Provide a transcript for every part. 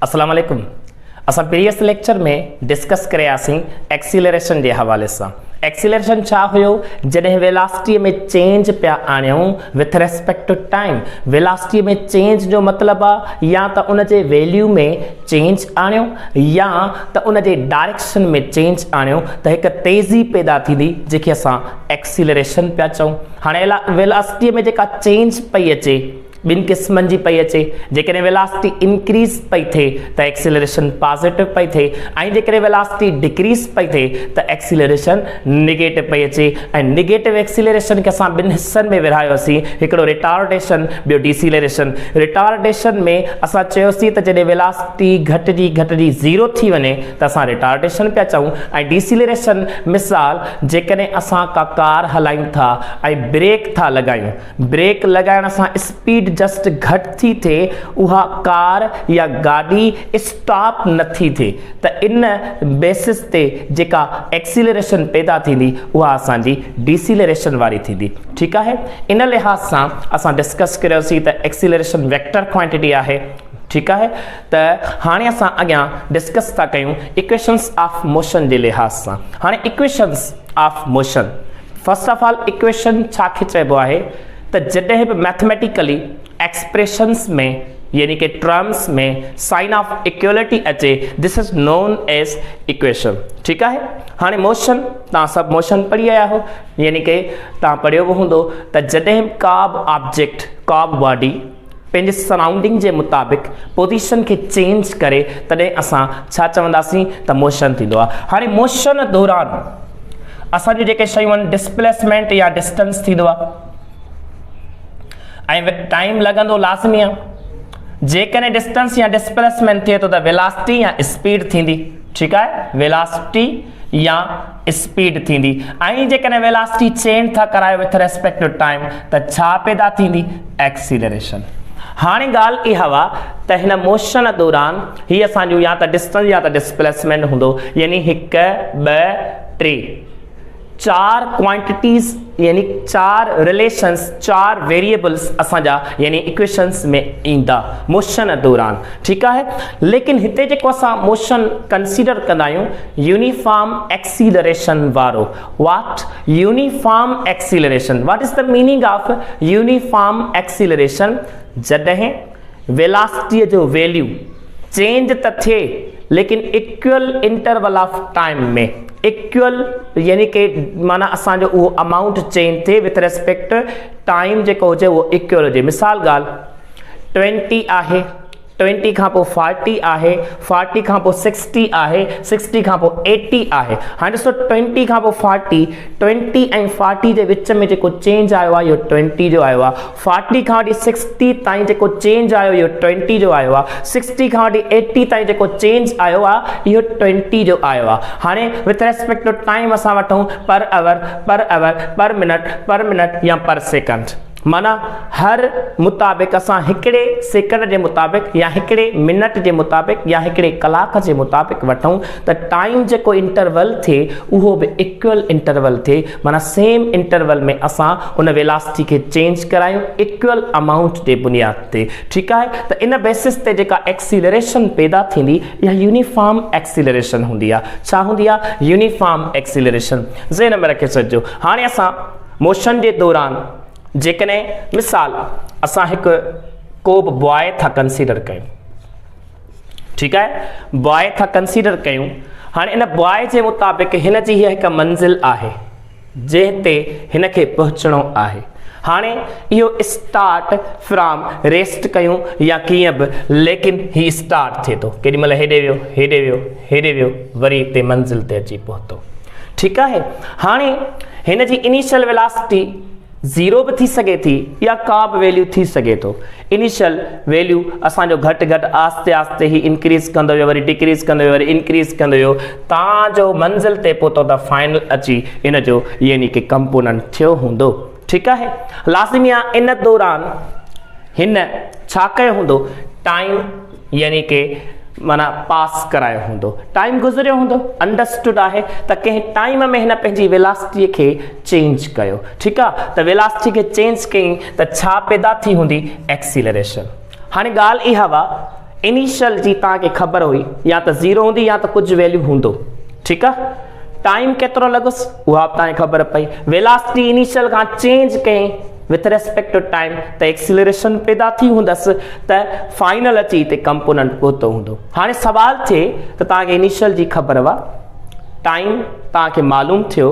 अस्सलाम वालेकुम। असां प्रीवियस लेक्चर में डिस्कस करियासीं एक्सीलरेशन के हवाले से। एक्सीलरेशन छा हुयो? जॾहिं वेलासिटी में चेंज पिया आणियूं with respect to time. Velocity में चेंज जो मतलब आहे या तो उन जे वैल्यू में चेंज आणियूं या तो उन जे डायरेक्शन में चेंज आणियूं त एक तेज़ी पैदा थींदी जंहिंखे असां एक्सीलरेशन पिया चऊं। हाणे वेलासिटी में जेका चेंज पई अचे बिन किस्मनि जी पई अचे। जेकॾहिं वेलासिटी इंक्रीज पई थिए त एक्सीलरेशन पॉजिटिव पई थिए ऐं जेकॾहिं वेलासिटी डिक्रीज पई थिए त एक्सीलरेशन निगेटिव पई अचे। ऐं निगेटिव एक्सीलरेशन खे असां ॿिनि हिस्सनि में विरहायोसीं, हिकिड़ो रिटार्डेशन, ॿियो डिसीलरेशन। रिटार्डेशन में असां चयोसीं त जॾहिं वेलासिटी घटिजी ज़ीरो थी वञे त असां रिटार्डेशन पिया चऊं। ऐं डिसीलरेशन मिसाल जेकॾहिं असां का कार हलायूं था ऐं ब्रेक था लॻायूं, ब्रेक लॻाइण सां स्पीड जस्ट घट थी थे, उहा कार या गाड़ी स्टॉप नथी थे, त इन बेसिस ते जेका एक्सीलरेशन पैदा थींदी उहा असांजी डिसीलरेशन वारी थींदी। ठीक है, इन लिहाज सां असां डिस्कस कयोसीं त एक्सीलरेशन वेक्टर क्वांटिटी आहे। ठीक है, त हाणे असां अॻियां डिस्कस था कयूं इक्वेशंस ऑफ मोशन जे लिहाज सां। हाणे equations of motion, first of all equation छा चइबो आहे त जॾहिं बि मैथमेटिकली एक्सप्रेशंस में यानी कि टर्म्स में साइन ऑफ इक्वलिटी अचे, this is known as equation. ठीक है, हाँ मोशन तव्हां सब मोशन पढ़ी आया हो, यानी कि तव्हां पढ़ियो भी हूंदो त जॾहिं का बि ऑब्जेक्ट का बि बॉडी पंहिंजे सराउंडिंग के मुताबिक पोजीशन के चेंज करे तॾहिं असां छा चवंदासीं त मोशन थींदो आहे। हाणे मोशन दौरान असांजी जेके शयूं आहिनि डिस्प्लेसमेंट या डिस्टेंस थींदो आहे ऐं टाइम लगंदो लाज़मी आहे। जेकॾहिं डिस्टेंस या डिस्प्लेसमेंट थिए थो त वेलासिटी या स्पीड थींदी। ठीक है, वेलासिटी या स्पीड थींदी। ऐं जेकॾहिं वेलासिटी चेंज था करायो विथ रेस्पेक्ट टू टाइम त छा पैदा थींदी? एक्सीलरेशन। हाणे ॻाल्हि इहा हुआ त हिन मोशन दौरान ही असांजो या त डिस्टेंस या त डिस्प्लेसमेंट हूंदो, यानी 1 2 3 चार क्वांटिटीज यानी चार रिलेशंस, चार वेरिएबल्स असांजा यानी इक्वेशंस में ईंदा मोशन दौरान। ठीक है, लेकिन हिते जेको असां मोशन कंसीडर कंदा आहियूं यूनिफॉर्म एक्सीलरेशन वारो। What? Uniform acceleration. What is the meaning of uniform acceleration? जॾहिं वेलासिटी जो वैल्यू चेंज त थिए लेकिन इक्वल इंटरवल ऑफ टाइम में, इक्वल यानी कि माना असांजो उहो अमाउंट चेंज थिए विथ रेस्पेक्ट टाइम जेको हुजे उहो इक्वल हुजे। मिसाल ॻाल्हि 20 आहे, 20 खां पोइ 40 आहे, 40 खां पोइ 60 आहे, 60 खां पोइ 80 आहे। हाणे ॾिसो 20 खां पोइ 40, 20 ऐं 40 जे विच में जेको चेंज आयो आहे इहो 20 जो आयो आहे। 40 खां वठी 60 ताईं जेको चेंज आयो इहो 20 जो आयो आहे। 60 खां वठी 80 ताईं जेको चेंज आयो आहे इहो 20 जो आयो आहे। हाणे विथ रेस्पेक्ट टू टाइम असां वठूं पर आवर, पर मिनट या पर सेकंड, माना हर मुताबिक असां हिकिड़े सेकंड के मुताबिक या हिकिड़े मिनट के मुताबिक या हिकिड़े कलाक के मुताबिक वठूं त टाइम जेको इंटरवल थिए उहो भी इक्वल इंटरवल थिए, माना सेम इंटरवल में असां उन वेलासिटी के चेंज करायूं इक्वल अमाउंट के बुनियाद ते। ठीक है, त इन बेसिस ते जेका एक्सीलरेशन पैदा थींदी या यूनिफॉर्म एक्सीलरेशन हूंदी आहे। छा हूंदी आहे? Uniform acceleration. ज़हन में रखे छॾिजो। हाणे असां मोशन के दौरान जेकॾहिं मिसाल असां हिकु को बि बॉय था कंसीडर कयूं। ठीक है, बॉय था कंसीडर कयूं। हाणे इन बॉय जे मुताबिक हिन जी हीअ हिकु मंज़िल आहे जंहिं ते हिन खे पहुचणो आहे। हाणे इहो स्टार्ट फ्रॉम रेस्ट कयूं या कीअं बि, लेकिन ही स्टार्ट थिए थो, केॾी महिल हेॾे वियो, हेॾे वियो, हेॾे वियो, वरी हिते मंज़िल ते अची पहुतो। ठीक है, हाणे हिन जी इनिशियल वेलासिटी 0 भी थी सके थी या का भी वैल्यू थी सके तो। इनिशियल वैल्यू असांजो घट आस्ते आस्ते ही इंक्रीज कंदो वियो, वरी डिक्रीज कंदो वियो, वरी इंक्रीज कंदो वियो, तां मंजिल ते पहुतो त फाइनल अची इन जो यानी कि कंपोनेंट थियो हूंदो। ठीक है, लाज़मी आहे इन दौरान हिन छा कयो हूंदो? टाइम यानी कि माना पास करायो हूंदो, टाइम गुज़रियो हूंदो। अंडरस्टूड आहे त कंहिं टाइम में हिन पंहिंजी वेलासिटी खे चेंज कयो। ठीक आहे, त वेलासिटी खे चेंज कई त छा पैदा थी हूंदी? एक्सीलरेशन। हाणे ॻाल्हि इहा हुआ इनिशियल जी तव्हांखे ख़बर हुई या त 0 हूंदी या त कुझु वैल्यू हूंदो, ठीकु आहे। टाइम केतिरो लॻुसि उहा बि तव्हांखे ख़बर पई। वेलासिटी इनिशियल खां चेंज कयईं विथ रेस्पेक्ट टू टाइम त एक्सीलरेशन पैदा थी हूंदसि, त फाइनल अची हिते कंपोनेंट पहुतो हूंदो। हाणे सवाल थिए त तव्हांखे इनिशियल जी ख़बर हुआ, टाइम तव्हांखे मालूम थियो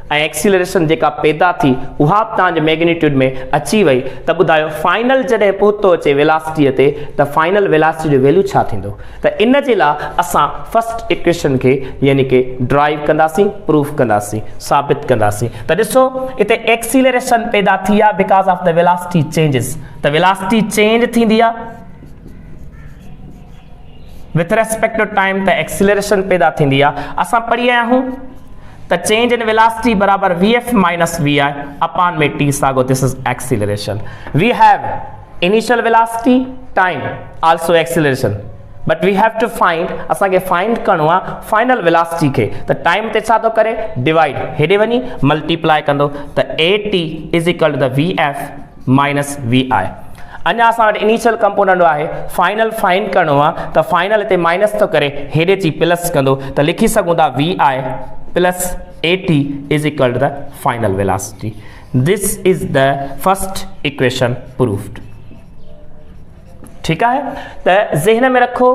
ऐं एक्सीलरेशन जेका पैदा थी उहा बि तव्हांजे मैग्नीट्यूड में अची वई, त ॿुधायो फाइनल जॾहिं पहुतो अचे वेलासिटीअ ते त फाइनल वेलासिटी जो वैल्यू छा थींदो। त इन जे लाइ असां फर्स्ट इक्वेशन खे यानी कि ड्राइव कंदासीं, प्रूफ कंदासीं, साबित कंदासीं। त ॾिसो हिते एक्सीलरेशन पैदा थी आहे because of the velocity changes. त वेलासिटी चेंज थींदी आहे विथ रेस्पेक्ट टू टाइम, त एक्सीलरेशन पैदा थींदी आहे। असां पढ़ी आया आहियूं त चेंज इन वेलासिटी बराबर vf माइनस vi अपॉन में t सागो, this is acceleration. We have initial velocity, time, also acceleration, but we have to find, असांखे फाइंड करणो आहे फाइनल वेलासिटी खे। त टाइम ते छा थो करे, डिवाइड, हेॾे वञी मल्टीप्लाई कंदो, त at is equal to the vf minus vi। अञा असां वटि इनिशियल कंपोनेंट आहे, फाइनल फाइंड करणो आहे, त फाइनल हिते माइनस थो करे, हेॾे अची प्लस कंदो, त लिखी सघूं था vi plus at is equal to the final velocity. This is the first equation proved. ठीक है, त ज़हन में रखो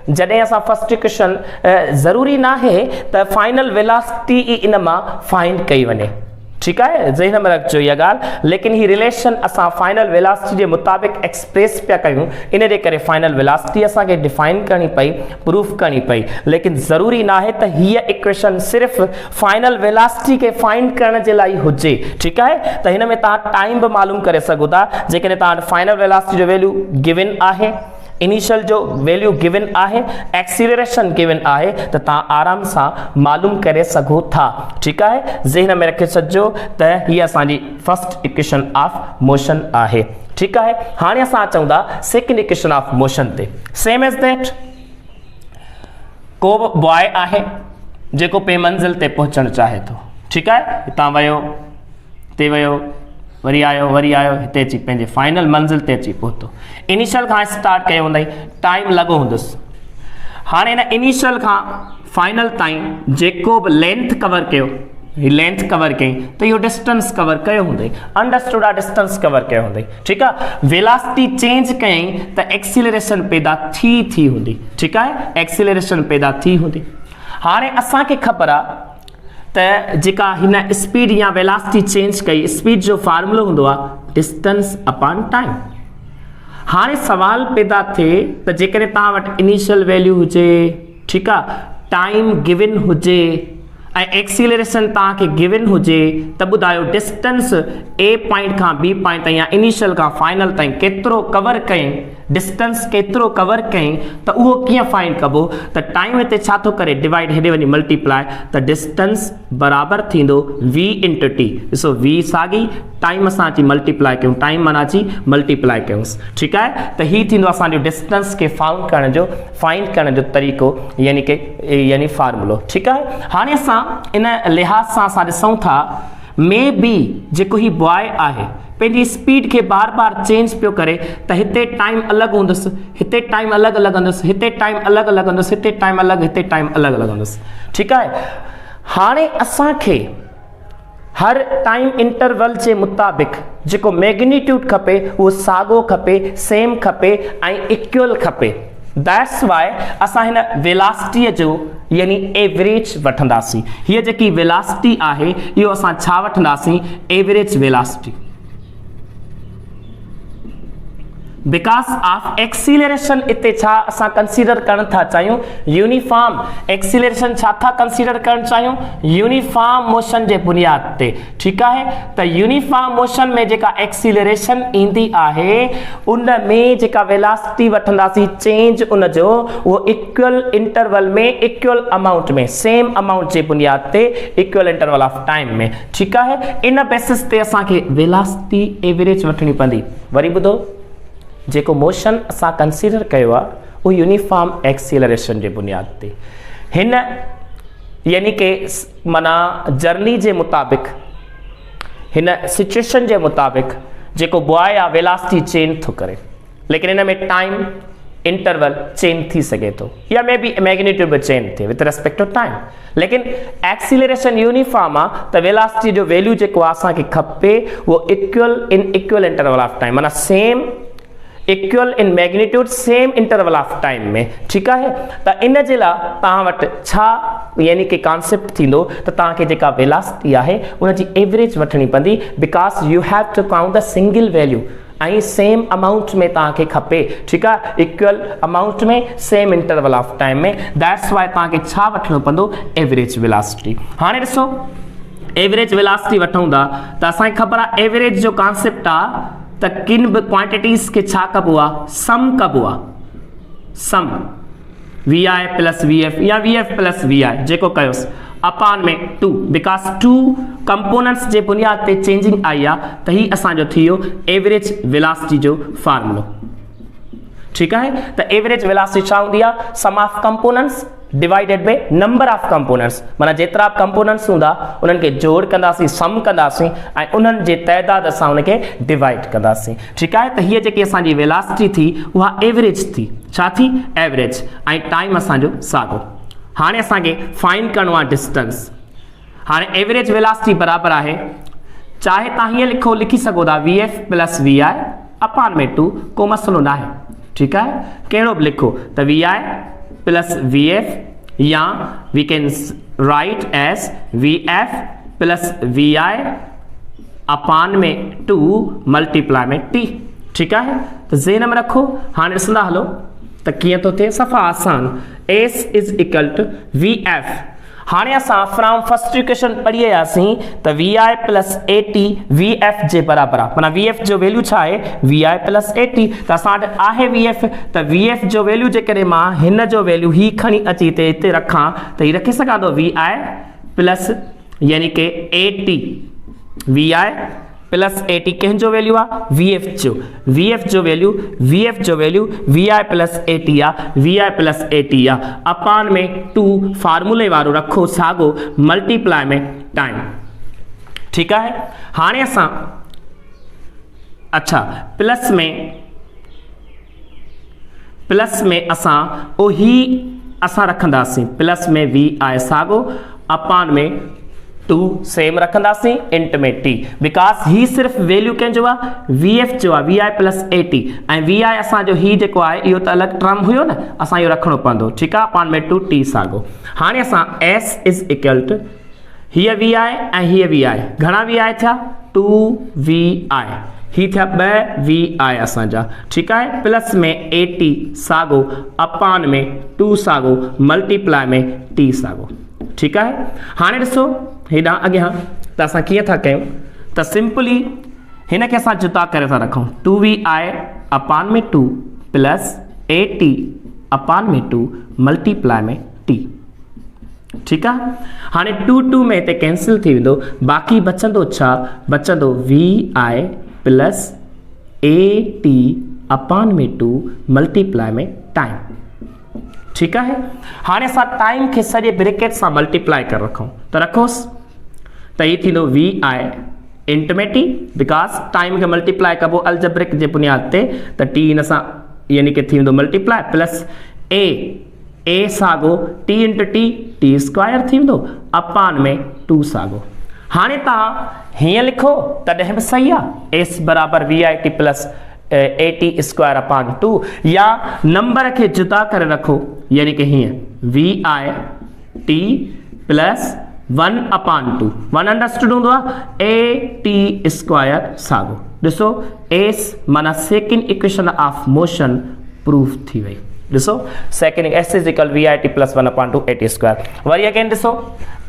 जॾहिं असां फर्स्ट इक्वेशन ज़रूरी ना है त फाइनल वेलासिटी इन मां फाइंड कई वञे, ठीक है, ज़हन में रखजो इहा ॻाल्हि। लेकिन ही रिलेशन असां फाइनल वेलासिटी जे मुताबिक़ एक्सप्रेस पिया कयूं, इन जे करे फाइनल वेलासिटी असांखे डिफाइन करणी पई, प्रूफ करणी पई। लेकिन ज़रूरी ना है त हीअ इक्वेशन सिर्फ़ फाइनल वेलासिटी खे फाइंड करण जे लाइ हुजे, ठीक है। त हिन में तव्हां टाइम बि मालूम करे सघो था, जेकॾहिं तव्हां वटि फाइनल वेलासिटी जो वैल्यू गिवन आहे, इनिशियल जो वैल्यू गिवन आहे, एक्सीलरेशन गिवन आहे, त तव्हां आराम सां मालूम करे सघो था, ठीक है। ज़हन में रखे छॾिजो त हीअ असांजी फर्स्ट इक्वेशन ऑफ मोशन आहे, ठीक है। हाणे असां अचूं था सेकंड इक्वेशन ऑफ मोशन ते। सेम एज दैट, को बॉय आहे जेको पे मंज़िल ते पहुचणु चाहे थो, ठीक है। हितां वियो, हिते वियो, वरी आयो, हिते अची पंहिंजे फाइनल मंज़िल ते अची पहुतो। इनिशियल खां स्टार्ट कयो हूंदई, टाइम लॻो हूंदुसि। हाणे हिन इनिशियल खां फाइनल ताईं जेको बि लेंथ कवर कयो, लेंथ कवर कई त इहो डिस्टेंस कवर कयो हूंदई, अंडरस्टूड आहे, डिस्टेंस कवर कयो हूंदई, ठीकु आहे। वेलासिटी चेंज कयईं त एक्सीलरेशन पैदा थी हूंदी, ठीकु आहे, एक्सीलरेशन पैदा थी हूंदी। हाणे असांखे ख़बर आहे त जेका हिन स्पीड या वेलासिटी चेंज कई, स्पीड जो फार्मूलो हूंदो आहे डिस्टेंस अपॉन टाइम। हाणे सवाल पैदा थिए त जेकॾहिं तव्हां वटि इनिशियल वैल्यू हुजे, ठीकु आहे, टाइम गिवन हुजे ऐं एक्सीलरेशन तव्हांखे गिवन हुजे, त ॿुधायो डिस्टेंस ए पॉइंट खां बी पॉइंट ताईं या इनिशियल खां फाइनल ताईं केतिरो कवर कयईं, डिस्टेंस केतिरो कवर कयईं, त उहो कीअं फाइंड कबो। त टाइम हिते छा थो करे, डिवाइड, हेॾे वञी मल्टीप्लाई, त डिस्टेंस बराबरि थींदो v इंटू टी। ॾिसो v साॻी, टाइम असां अची मल्टीप्लाई कयूं, टाइम माना अची मल्टीप्लाई कयूंसि, ठीकु आहे। त हीउ थींदो असांजो डिस्टेंस खे फाउंड करण जो, फाइंड करण जो तरीक़ो, यानी फार्मूलो, ठीकु आहे। हाणे असां इन लिहाज़ सां असां ॾिसूं था, मे बी जेको ही बॉय आहे पंहिंजी स्पीड खे बार बार चेंज पियो करे, त हिते टाइम अलॻि हूंदुसि, हिते टाइम अलॻि हूंदुसि, हिते टाइम अलॻि हूंदुसि, हिते टाइम अलॻि, हिते टाइम अलॻि हूंदुसि, ठीकु आहे। हाणे असांखे हर टाइम इंटरवल जे मुताबिक़ जेको मैग्नीट्यूड खपे उहो साॻियो खपे, सेम खपे ऐं इक्वल खपे। दैट्स वाई असां हिन वेलासिटीअ जो यानी एवरेज वठंदासीं। हीअ जेकी वेलासिटी आहे इहो असां छा वठंदासीं, average velocity. Because of acceleration इते छा असां कंसीडर करण था चाहियूं, यूनिफॉर्म एक्सीलरेशन छा था कंसीडर करण चाहियूं, यूनिफॉर्म मोशन जे बुनियाद ते, ठीकु आहे। त यूनिफॉर्म मोशन में जेका एक्सीलरेशन ईंदी आहे उन में जेका वेलासिटी वठंदासीं चेंज उन जो उहो इक्वल इंटरवल में, इक्वल अमाउंट में, सेम अमाउंट जे बुनियाद ते, इक्वल इंटरवल ऑफ टाइम में, ठीकु आहे। इन बेसिस ते असांखे वेलासिटी एवरेज वठणी पवंदी। वरी ॿुधो, जेको मोशन असां कंसीडर कयो आहे उहो यूनिफॉर्म एक्सीलरेशन जे बुनियाद ते, हिन यानी कि माना जर्नी जे मुताबिक़, हिन सिचुएशन जे मुताबिक़ जेको बॉय आहे वेलासिटी चेंज थो करे, लेकिन हिन में टाइम इंटरवल चेंज थी सके तो या मे बी मैग्नीट्यूड भी चेंज थे विद रिस्पेक्ट टू टाइम, लेकिन एक्सीलरेशन यूनिफॉर्म आ त वेलोसिटी जो वैल्यू जेको असांखे खपे वो इक्वल इंटरवल ऑफ टाइम, माना same equal in magnitude same interval of time में, ठीक है। त इन जे ला तहां वट छा यानी कि कॉन्सेप्ट थींदो त तहांखे जेका वेलोसिटी आहे उन जी एवरेज वठणी पवंदी, because you have to count the single value आई सेम अमाउंट में तहांखे खपे, ठीक है, इक्वल अमाउंट में सेम इंटरवल ऑफ टाइम में, दैट्स वाई तहांखे छा वठणो पवंदो एवरेज वेलोसिटी। हाणे ॾिसो एवरेज वेलोसिटी वठूं था त असांखे ख़बर आहे एवरेज जो कॉन्सेप्ट आहे त किन बि क्वांटिटीज़ खे छा कबो आहे, सम कबो आहे, सम V i plus v f या वी एफ प्लस वी आई जेको कयोसि अपॉन में 2, बिकॉज 2 कंपोनेंट्स जे बुनियाद ते चेंजिंग आई आहे त ही असांजो थी वियो एवरेज वेलोसिटी जो फार्मूलो, ठीक है। त एवरेज वेलोसिटी छा हूंदी आहे, sum of components divided by number of components, माना जेतिरा कंपोनेंट्स हूंदा उन्हनि खे जोड़ कंदासीं, सम कंदासीं ऐं उन्हनि जे तइदाद सां उनखे डिवाइड कंदासीं, ठीक है। त हीअ जेकी असांजी वेलोसिटी थी उहा एवरेज थी, छा थी एवरेज, ऐं टाइम असांजो साॻियो। हाणे असांखे फाइंड करणो आहे डिस्टेंस। हाणे एवरेज वेलोसिटी बराबर आहे, चाहे तव्हां हीअं लिखी सघो था V f plus v i upon में 2, को मसलो ना है, ठीक है, कहिड़ो बि लिखो त v i plus v f या we can write as v f plus v i upon में 2 मल्टीप्लाई में टी, ठीक है। तो ज़हन में रखो, हाणे ॾिसंदा हलो त कीअं थो थिए, सफ़ा आसान, s is equal to v f. हाणे असां फ्रॉम फर्स्ट इक्वेशन पढ़ी आयासीं त v i plus a t v f जे बराबर आहे, माना वी एफ जो वैल्यू छा आहे v i plus a t, त असां वटि आहे वी एफ, त वी एफ जो वैल्यू जेकॾहिं मां हिन जो वैल्यू ही खणी अची हिते रखां त ही रखी सघां थो वी आई प्लस यानी कि a t, v i plus a t कंहिंजो वैल्यू आहे वी एफ जो, वी एफ जो value v i plus a t आहे, v i plus a t आहे अपॉन में 2 फार्मूले वारो रखो साॻो मल्टीप्लाई में टाइम, ठीक है। हाणे असां अच्छा प्लस में असां ओही असां रखंदासीं, प्लस में वी आई साॻो अपॉन में 2 सेम रखंदासीं इंट में टी, बिकॉज ही सिर्फ वैल्यू कंहिंजो आहे वी एफ जो आहे v i plus a t, ऐं वी आई असांजो ही जेको आहे इहो त अलॻि टर्म हुयो न, असां इहो रखणो पवंदो, ठीकु आहे, अपॉन में 2 टी साॻो। हाणे असां एस इज इक्वल टू हीअ वी आई ऐं हीअ वी आई, घणा वी आई थिया 2 वी आई, ही थिया 2 वी आई असांजा, ठीकु आहे, प्लस में ए टी साॻो अपॉन में 2 साॻो मल्टीप्लाई में टी साॻो, ठीकु आहे। हाणे ॾिसो हेॾां अॻियां त असां कीअं था कयूं त सिंपली हिन खे असां जुदा करे था रखूं, 2 वी आई अपॉन में 2 प्लस ए टी अपॉन में 2 मल्टीप्लाई में टी, ठीकु आहे। हाणे 2 में हिते कैंसिल थी वेंदो, बाक़ी बचंदो छा, बचंदो v i plus a t upon में 2 मल्टीप्लाई में टाइम, ठीकु आहे। हाणे असां टाइम खे सॼे ब्रैकेट सां मल्टीप्लाई करे रखूं त रखोसि त हीअ थींदो वी आई इंट में टी, बिकॉज टाइम खे मल्टीप्लाई कबो अलजेब्रिक जे बुनियाद ते, त टी हिन सां यानी कि थी वेंदो मल्टीप्लाई प्लस ए साॻो टी इंट टी स्क्वायर थी वेंदो अपॉन में 2 साॻो। हाणे तव्हां हीअं लिखो तॾहिं बि सही आहे, एस बराबर v i t plus a t square upon 2, या नंबर के जुदा करे रखो यानी कि हीअं v i t plus 1 upon 2, 1 understood हूंदो आहे ए टी स्क्वायर साॻो। ॾिसो एस माना second equation of motion proof थी वई, ॾिसो second s is equal v i t plus 1 upon 2 a t square. वरी अगेन ॾिसो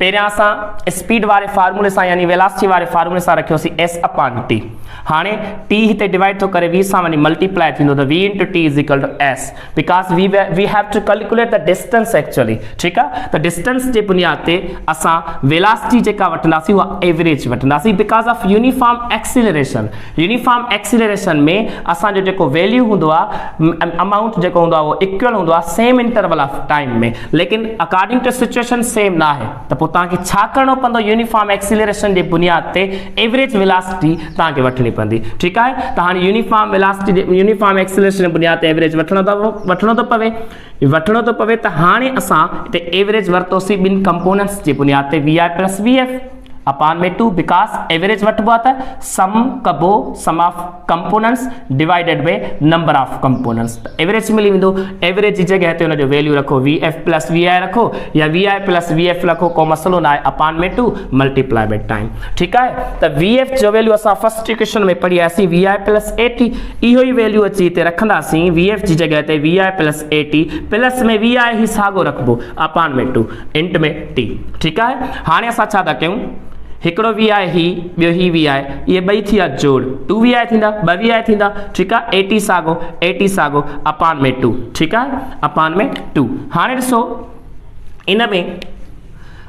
पहिरियां असां स्पीड वारे फार्मूले सां यानी वेलोसिटी वारे फार्मूले सां रखियोसीं एस अपॉन टी, हाणे टी हिते डिवाइड थो करे वी सां वञी मल्टीप्लाई थींदो त v into t is equal to s, because we have to calculate the distance actually, ठीकु आहे। त डिस्टेंस जे बुनियाद ते असां वेलोसिटी जेका वठंदासीं उहा एवरेज वठंदासीं, बिकॉज ऑफ यूनिफॉर्म एक्सीलरेशन में असांजो जेको वैल्यू हूंदो आहे अमाउंट जेको हूंदो आहे उहो इक्वल हूंदो आहे सेम इंटरवल ऑफ टाइम में, लेकिन अकॉर्डिंग टू सिचुएशन सेम ना आहे त पोइ तव्हांखे छा करिणो पवंदो, यूनिफॉर्म एक्सीलरेशन जे बुनियाद ते एवरेज वेलोसिटी तव्हांखे वठणी पवंदी। ठीकु आहे, त हाणे यूनिफॉर्म वेलोसिटी यूनिफॉर्म एक्सीलरेशन जे बुनियाद ते एवरेज वठणो थो पवे त हाणे असां हिते एवरेज वरितोसीं ॿिनि कंपोनेंट्स जे बुनियाद ते v i plus v f upon में 2, बिकॉज एवरेज वठबो आहे त सम कबो sum of components divided by number of components, average मिली वेंदो। एवरेज जी जगह ते हुनजो वैल्यू रखो v f plus v i रखो या v i plus v f रखो, को मसलो ना आहे, अपॉन में 2 मल्टीप्लाई बाय टाइम। ठीकु आहे, त वी एफ जो वैल्यू असां फर्स्ट इक्वेशन में पढ़ियासीं वी आई प्लस 80, इहो ई वैल्यू अची हिते रखंदासीं वी एफ जी जगह ते वी आई प्लस 80 प्लस में वी आई ही साॻो रखबो अपॉन में 2 इंट में टी। ठीकु आहे, हाणे असां छा था कयूं, हिकिड़ो वी आई ही ॿियो ही वी आई, इहे ॿई थी विया जोड़, 2 वी आई थींदा 2 वी आई थींदा। ठीकु आहे, 80 साॻो अपॉन में 2। ठीकु आहे, अपॉन में 2। हाणे ॾिसो इन में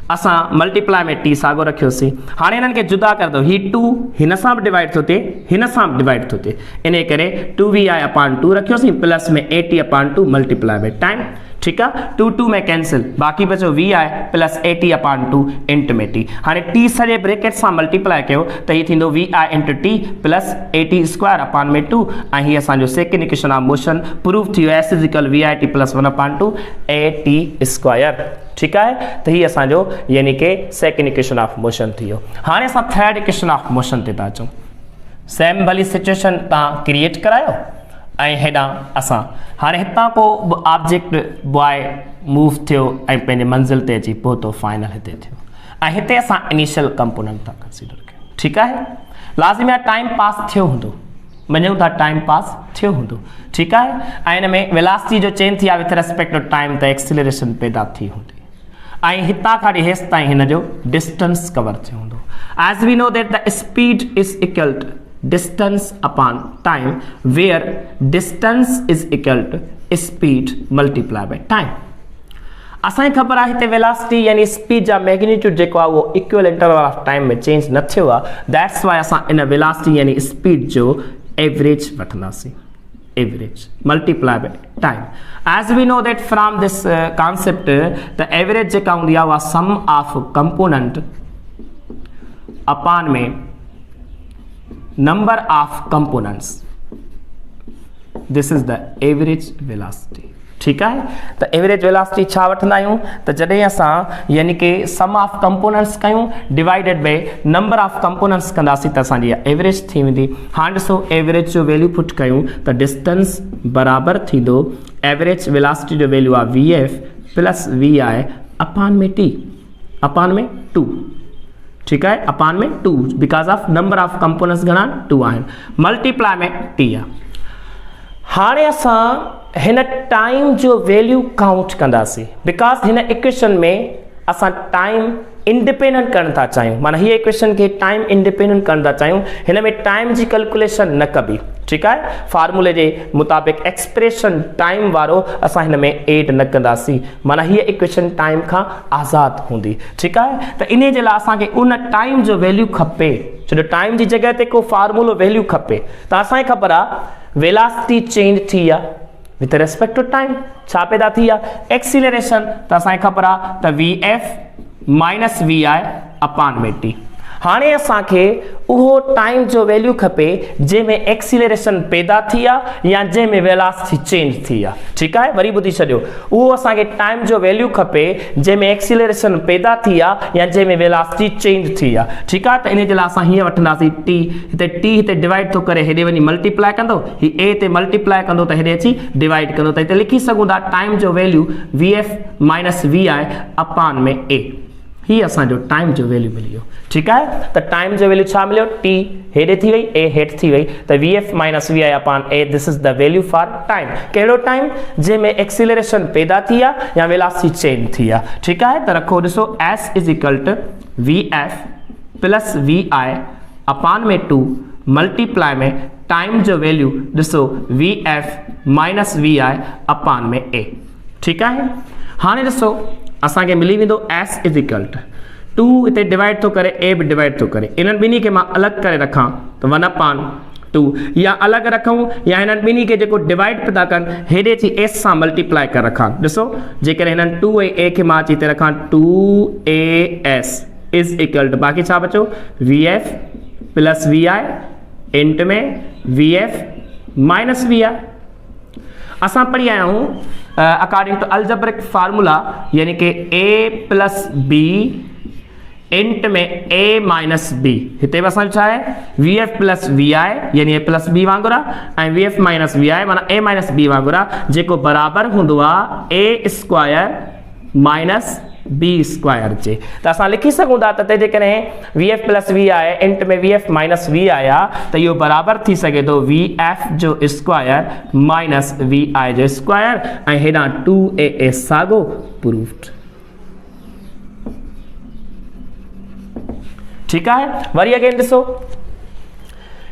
असां मल्टीप्लाई में टी साॻो रखियोसीं, हाणे इन्हनि खे जुदा कर दो, ही 2 हिन सां बि डिवाइड थो थिए हिन सां बि डिवाइड थो थिए, इन करे 2 वी आई अपॉन 2 रखियोसीं प्लस में 80 अपॉन 2 मल्टीप्लाई बाय टाइम। ठीकु आहे, 2 में कैंसिल, बाक़ी बचो v i plus 80 upon 2 into में टी। हाणे टी सॼे ब्रेकेट सां मल्टीप्लाई कयो त हीअ थींदो v i into t plus 80 square upon में 2, ऐं हीअ असांजो second equation of motion proof थी वियो, s is equal v i t plus 1 upon 2 a t square. ठीकु आहे, त हीअ असांजो यानी कि सेकेंड इक्वेशन ऑफ मोशन थी वियो। हाणे असां थर्ड इक्वेशन ऑफ मोशन ते था अचूं। सेम भली सिचुएशन तव्हां क्रिएट करायो ऐं हेॾां असां हाणे हितां को ऑब्जेक्ट बॉय मूव थियो ऐं पंहिंजे मंज़िल ते अची पहुतो, फाइनल हिते थियो, ऐं हिते असां इनिशियल कंपोनेंट था कंसीडर कयूं। ठीकु आहे, लाज़िमी आहे टाइम पास थियो हूंदो, मञूं था टाइम पास थियो हूंदो। ठीकु आहे, ऐं हिन में वेलोसिटी जो चेंज थी आहे विथ रेस्पेक्ट टू टाइम, त एक्सीलरेशन पैदा थी हूंदी, ऐं हितां खां हेसि ताईं हिन जो डिस्टेंस कवर थियो हूंदो। As we know that the speed is equal to distance upon time, where distance is equal to speed multiplied by time। असांखे ख़बर आहे हिते वेलोसिटी यानी स्पीड जा मैग्नीट्यूड जेको आहे उहो इक्वल इंटरवल ऑफ टाइम में चेंज न थियो आहे, दैट्स वाई असां इन वेलोसिटी यानी स्पीड जो एवरेज वठंदासीं, average multiply by time. As we know that from this concept the average जेका हूंदी आहे उहा सम ऑफ कंपोनेंट अपॉन में number of components, this is the average velocity। ठीकु आहे, त एवरेज वेलोसिटी छा वठंदा आहियूं त जॾहिं असां यानी कि सम ऑफ कंपोनेंट्स कयूं divided by number of components कंदासीं त असांजी एवरेज थी वेंदी। हाणे ॾिसो एवरेज जो वैल्यू पुट कयूं त डिस्टेंस बराबरि थींदो एवरेज वेलोसिटी जो वैल्यू आहे v f plus v i upon में टी अपॉन में 2। ठीकु आहे, अपॉन में 2 because of number of components घणा 2 आहिनि, मल्टीप्लाई में टी आहे। हाणे असां हिन टाइम जो वैल्यू काउंट कंदासीं, बिकॉज हिन इक्वेशन में असां टाइम इंडिपेंडेंट करणु था चाहियूं, माना हीअ इक्वेशन खे टाइम इंडिपेंडेंट करणु था चाहियूं, हिन में टाइम जी कैलकुलेशन न कबी। ठीकु आहे, फार्मूले जे मुताबिक़ एक्सप्रेशन टाइम वारो असां हिन में एड न कंदासीं, माना हीअ इक्वेशन टाइम खां आज़ादु हूंदी। ठीकु आहे, त इन जे लाइ असांखे उन टाइम जो वैल्यू खपे, छो टाइम जी जॻह ते को फार्मूलो वैल्यू खपे। त असांखे ख़बर आहे वेलोसिटी चेंज थी आहे विथ रेस्पेक्ट टू टाइम, छा पैदा थी आहे एक्सीलरेशन, त असांखे ख़बर आहे त v f minus v i upon में टी। हाणे असांखे उहो टाइम जो वैल्यू खपे जंहिंमें एक्सीलरेशन पैदा थी आहे या जंहिंमें वेलोसिटी चेंज थी आहे। ठीकु आहे, वरी ॿुधी छॾियो, उहो असांखे टाइम जो वैल्यू खपे जंहिंमें एक्सीलरेशन पैदा थी आहे या जंहिंमें वेलोसिटी चेंज थी आहे। ठीकु आहे, त इन जे लाइ असां हीअं वठंदासीं टी, टी हिते डिवाइड थो करे हेॾे वञी मल्टीप्लाई कंदो, ही ए ते मल्टीप्लाई कंदो त हेॾे अची डिवाइड कंदो, त हिते लिखी सघूं था टाइम जो value v f minus v i upon में ए, ही असांजो टाइम जो वैल्यू मिली वियो। ठीकु आहे, त टाइम जो वैल्यू छा मिलियो, टी हेॾे थी वई ए हेठि थी वई, त v f minus v i upon a, this is the value for time. कहिड़ो टाइम, जंहिंमें एक्सीलरेशन पैदा थी आहे या वेलोसिटी चेंज थी आहे। ठीकु आहे, त रखो ॾिसो s is equal to v f plus v i upon में 2 मल्टीप्लाई में टाइम जो वैल्यू ॾिसो v f minus v i upon में ए। ठीकु आहे, हाणे ॾिसो असांखे मिली वेंदो एस इज इक्वल टू 2 हिते डिवाइड थो करे ए बि डिवाइड थो करे, इन्हनि ॿिन्ही खे मां अलॻि करे रखां त 1 अपॉन 2 या अलग रखूं या हिननि ॿिन्ही खे जेको डिवाइड पिया कनि हेॾे थी एस सां मल्टीप्लाई करे रखां ॾिसो जेकॾहिं हिननि 2a खे मां अची हिते रखां 2as इज इक्वल टू बाक़ी छा बचो vf प्लस vi इंट में vf माइनस vi असां पढ़ी आया आहियूं अकॉर्डिंग टू अलजेब्रिक फार्मूला यानी कि a प्लस b इंट में a माइनस b हिते बि असांजो छा आहे vf प्लस vi यानी a प्लस b वांगुरु आहे ऐं vf माइनस vi माना a माइनस b वांगुरु आहे जेको बराबरि हूंदो आहे a square minus b square जे त असां लिखी सघूं था त जेकॾहिं vf प्लस vi इंट में vf माइनस vi आहे त इहो बराबरि थी सघे थो vf जो स्क्वायर माइनस vi जो स्क्वायर ऐं हेॾां 2a साॻो प्रूफ्ड ठीक है वरी अगेन ॾिसो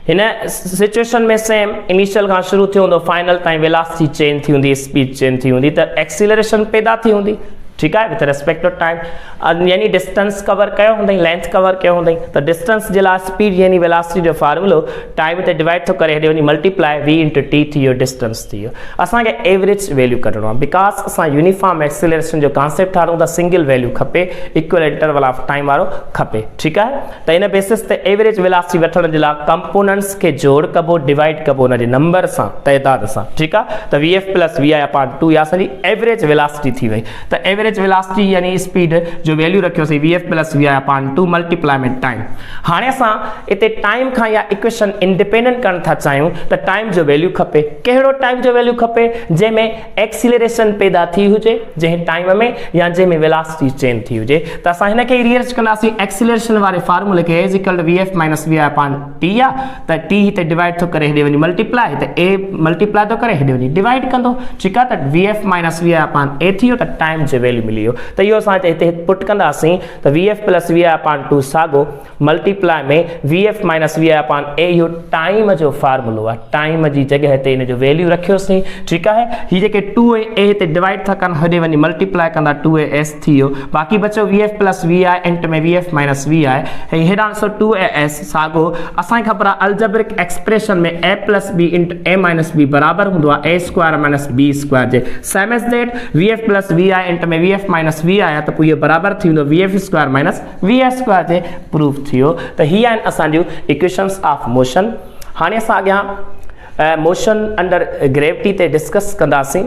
हिन सिचुएशन में सेम इनिशियल खां शुरू थियो हूंदो फाइनल ताईं वेलोसिटी चेंज थी हूंदी स्पीड चेंज थी हूंदी त एक्सीलरेशन पैदा थी हूंदी ठीक है विथ रेस्पेक्ट टू टाइम यानी डिस्टेंस कवर कयो हूंदई लेंथ कवर कयो हूंदई त डिस्टेंस जे लाइ स्पीड यानी वेलोसिटी जो फार्मूलो टाइम ते डिवाइड थो करे हेॾे वञी मल्टीप्लाई v इंटू t थी वियो डिस्टेंस थी वियो असांखे एवरेज वैल्यू कढणो आहे बिकॉज असां यूनिफॉर्म एक्सीलरेशन जो कॉन्सेप्ट ठाहियूं त सिंगल वैल्यू खपे इक्वल इंटरवल ऑफ टाइम वारो खपे ठीक है त इन बेसिस ते एवरेज वेलोसिटी वठण जे लाइ कंपोनेंट्स खे जोड़ कबो डिवाइड कबो उन जे नंबर सां तइदाद सां ठीक आहे त vf प्लस vi अपॉन 2 या असांजी एवरेज वेलोसिटी थी वई त एवरेज वेलोसिटी यानी स्पीड जो वैल्यू रखियोसीं vf plus vi upon 2 multiply में टाइम हाणे असां इते टाइम खां या इक्वेशन इंडिपेंडेंट करण था चाहियूं त टाइम जो वैल्यू खपे कहिड़ो टाइम जो वैल्यू खपे जंहिंमें एक्सीलरेशन पैदा थी हुजे जंहिं टाइम में या जंहिंमें वेलोसिटी चेंज थी हुजे त असां हिन खे रीअरेंज कंदासीं एक्सीलरेशन वारे फार्मूले खे a equal to vf minus vi upon t आहे त t हिते डिवाइड थो करे हेॾे वञी मल्टीप्लाई त a मल्टीप्लाई थो करे हेॾे वञी डिवाइड कंदो ठीक आहे त vf minus vi upon a थी वियो त टाइम जो वैल्यू मिली वियो त इहो असां हिते पुट कंदासीं त vf प्लस vi अपॉन 2 साॻो मल्टीप्लाई में vf minus vi upon a इहो टाइम जो फार्मूलो आहे टाइम जी जॻह ते इन जो वैल्यू रखियोसीं ठीक आहे हीअ जेके 2a हिते डिवाइड था कनि हेॾे वञी मल्टीप्लाई कंदा 2as थी वियो बाक़ी बचो vf प्लस vi इंट में vf माइनस vi ऐं हेॾां ॾिसो 2as साॻो असांखे ख़बर आहे अलजेब्रिक एक्सप्रेशन में a plus b into a minus b बराबरि हूंदो आहे a square minus b square जे same as that vf plus vi into में vf माइनस v आया त पोइ इहो बराबरि थी वेंदो vf square minus v square जे प्रूफ थी वियो त हीअ आहिनि असांजूं इक्वेशन्स ऑफ मोशन हाणे असां अॻियां मोशन अंडर ग्रेविटी ते डिस्कस कंदासीं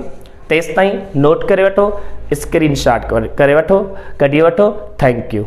तेसि ताईं नोट करे वठो स्क्रीन शॉट करे वठो कढी वठो थैंक यू